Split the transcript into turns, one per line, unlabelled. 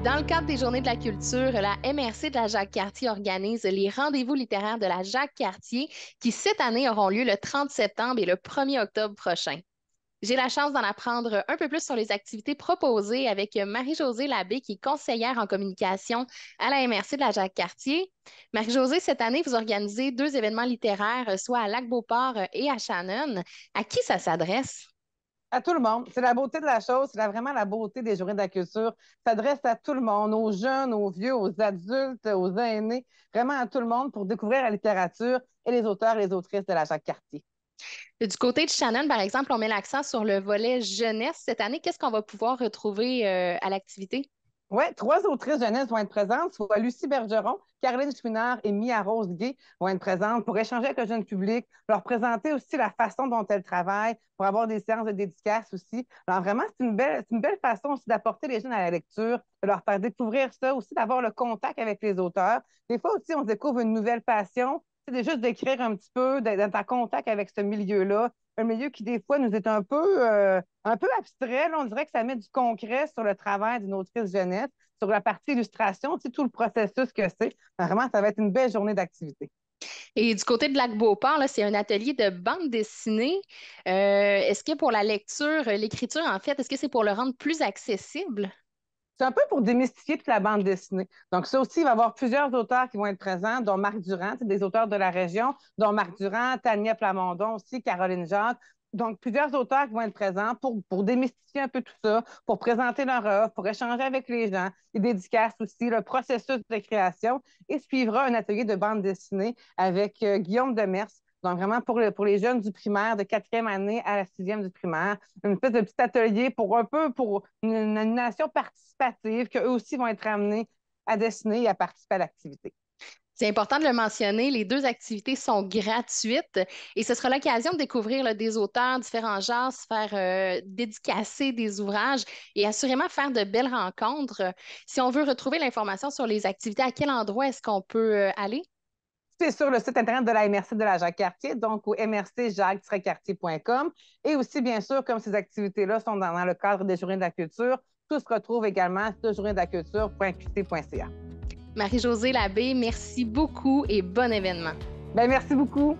Dans le cadre des Journées de la culture, la MRC de la Jacques-Cartier organise les rendez-vous littéraires de la Jacques-Cartier qui, cette année, auront lieu le 30 septembre et le 1er octobre prochain. J'ai la chance d'en apprendre un peu plus sur les activités proposées avec Marie-Josée Labbé, qui est conseillère en communication à la MRC de la Jacques-Cartier. Marie-Josée, cette année, vous organisez 2 événements littéraires, soit à Lac-Beauport et à Shannon. À qui ça s'adresse?
À tout le monde. C'est la beauté de la chose, c'est vraiment la beauté des Journées de la culture. Ça s'adresse à tout le monde, aux jeunes, aux vieux, aux adultes, aux aînés, vraiment à tout le monde pour découvrir la littérature et les auteurs et les autrices de la Jacques-Cartier.
Du côté de Shannon, par exemple, on met l'accent sur le volet jeunesse. Cette année, qu'est-ce qu'on va pouvoir retrouver à l'activité?
Oui, 3 autrices jeunesse vont être présentes, soit Lucie Bergeron, Caroline Chouinard et Mia Rose Gay vont être présentes pour échanger avec le jeune public, leur présenter aussi la façon dont elles travaillent, pour avoir des séances de dédicace aussi. Alors vraiment, c'est une belle façon aussi d'apporter les jeunes à la lecture, de leur faire découvrir ça, aussi d'avoir le contact avec les auteurs. Des fois aussi, on découvre une nouvelle passion, c'est juste d'écrire un petit peu, d'être en contact avec ce milieu-là, un milieu qui, des fois, nous est un peu abstrait. Là, on dirait que ça met du concret sur le travail d'une autrice jeunesse, sur la partie illustration, tu sais, tout le processus que c'est. Vraiment, ça va être une belle journée d'activité.
Et du côté de Lac-Beauport, là, c'est un atelier de bande dessinée. Est-ce que pour la lecture, l'écriture, en fait, est-ce que c'est pour le rendre plus accessible?
C'est un peu pour démystifier toute la bande dessinée. Donc, ça aussi, il va y avoir plusieurs auteurs qui vont être présents, dont Marc Durand, des auteurs de la région, dont Marc Durand, Tania Plamondon aussi, Caroline Jacques. Donc, plusieurs auteurs qui vont être présents pour démystifier un peu tout ça, pour présenter leur œuvre, pour échanger avec les gens. Ils dédicacent aussi le processus de création et suivra un atelier de bande dessinée avec Guillaume Demers. Donc, vraiment pour les jeunes du primaire, de 4e année à la 6e du primaire, une espèce de petit atelier pour une animation participative qu'eux aussi vont être amenés à dessiner et à participer à l'activité.
C'est important de le mentionner, les 2 activités sont gratuites et ce sera l'occasion de découvrir là, des auteurs, différents genres, se faire dédicacer des ouvrages et assurément faire de belles rencontres. Si on veut retrouver l'information sur les activités, à quel endroit est-ce qu'on peut aller?
C'est sur le site Internet de la MRC de la Jacques-Cartier, donc au mrcjacques-cartier.com. Et aussi, bien sûr, comme ces activités-là sont dans le cadre des Journées de la culture, tout se retrouve également sur journéesdelaculture.qc.ca.
Marie-Josée Labbé, merci beaucoup et bon événement.
Bien, merci beaucoup.